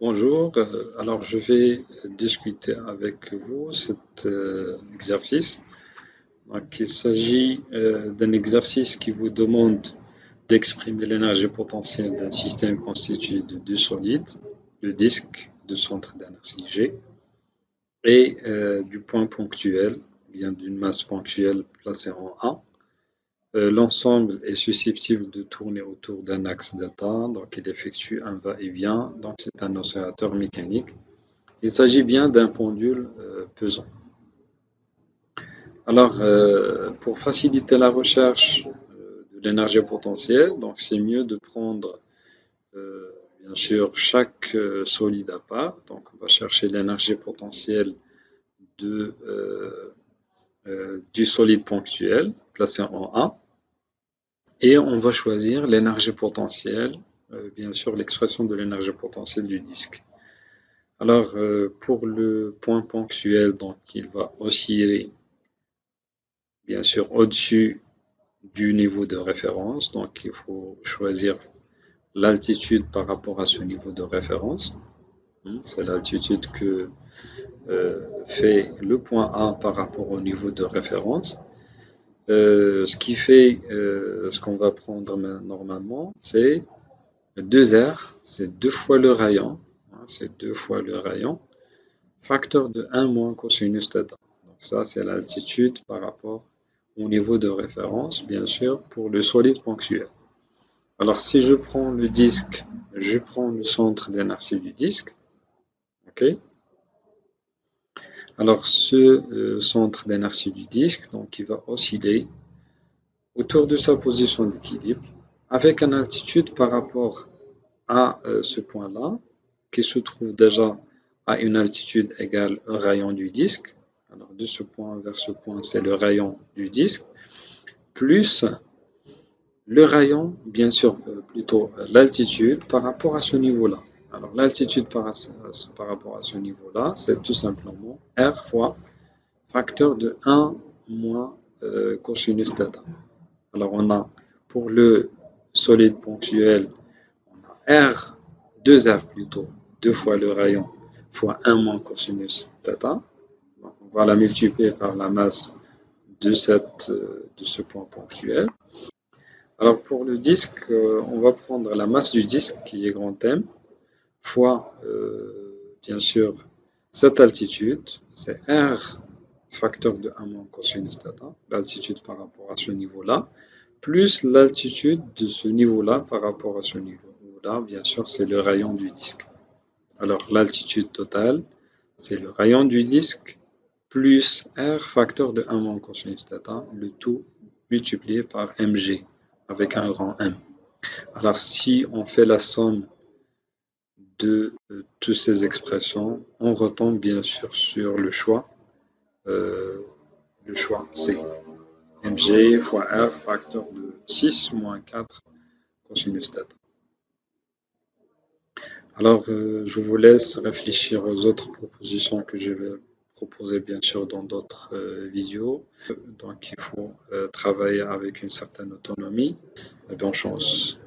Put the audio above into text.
Bonjour, alors je vais discuter avec vous cet exercice. Donc, il s'agit d'un exercice qui vous demande d'exprimer l'énergie potentielle d'un système constitué de deux solides, le disque de centre d'inertie G et du point ponctuel, bien d'une masse ponctuelle placée en A. L'ensemble est susceptible de tourner autour d'un axe delta, donc il effectue un va-et-vient, donc c'est un oscillateur mécanique. Il s'agit bien d'un pendule pesant. Alors, pour faciliter la recherche de l'énergie potentielle, donc c'est mieux de prendre bien sûr chaque solide à part. Donc, on va chercher l'énergie potentielle du solide ponctuel placé en A. Et on va choisir l'énergie potentielle, bien sûr l'expression de l'énergie potentielle du disque. Alors, pour le point ponctuel, donc il va osciller bien sûr au-dessus du niveau de référence. Donc, il faut choisir l'altitude par rapport à ce niveau de référence. C'est l'altitude que fait le point A par rapport au niveau de référence. Ce qui fait, ce qu'on va prendre normalement, c'est 2R, c'est deux fois le rayon, c'est deux fois le rayon, facteur de 1 moins cosinus θ. Donc ça, c'est l'altitude par rapport au niveau de référence, bien sûr, pour le solide ponctuel. Alors, si je prends le disque, je prends le centre d'inertie du disque. Ok. Alors, ce centre d'inertie du disque, donc, il va osciller autour de sa position d'équilibre avec une altitude par rapport à ce point-là, qui se trouve déjà à une altitude égale au rayon du disque. Alors, de ce point vers ce point, c'est le rayon du disque, plus le rayon, bien sûr, plutôt l'altitude par rapport à ce niveau-là. Alors, l'altitude par rapport à ce niveau-là, c'est tout simplement R fois facteur de 1 moins cosinus θ. Alors, on a pour le solide ponctuel, on a R, 2R plutôt, 2 fois le rayon fois 1 moins cosinus θ. Donc, on va la multiplier par la masse de ce point ponctuel. Alors pour le disque, on va prendre la masse du disque qui est grand M fois bien sûr cette altitude, c'est R facteur de 1 moins cosinus θ, l'altitude par rapport à ce niveau-là, plus l'altitude de ce niveau-là par rapport à ce niveau-là, bien sûr c'est le rayon du disque. Alors l'altitude totale, c'est le rayon du disque plus R facteur de 1 moins cosinus θ, le tout multiplié par mg avec un grand M. Alors si on fait la somme de toutes ces expressions, on retombe bien sûr sur le choix C. mg fois R facteur de 6 moins 4 cosinus θ. Alors, je vous laisse réfléchir aux autres propositions que je vais proposer bien sûr dans d'autres vidéos. Donc, il faut travailler avec une certaine autonomie. Bonne chance.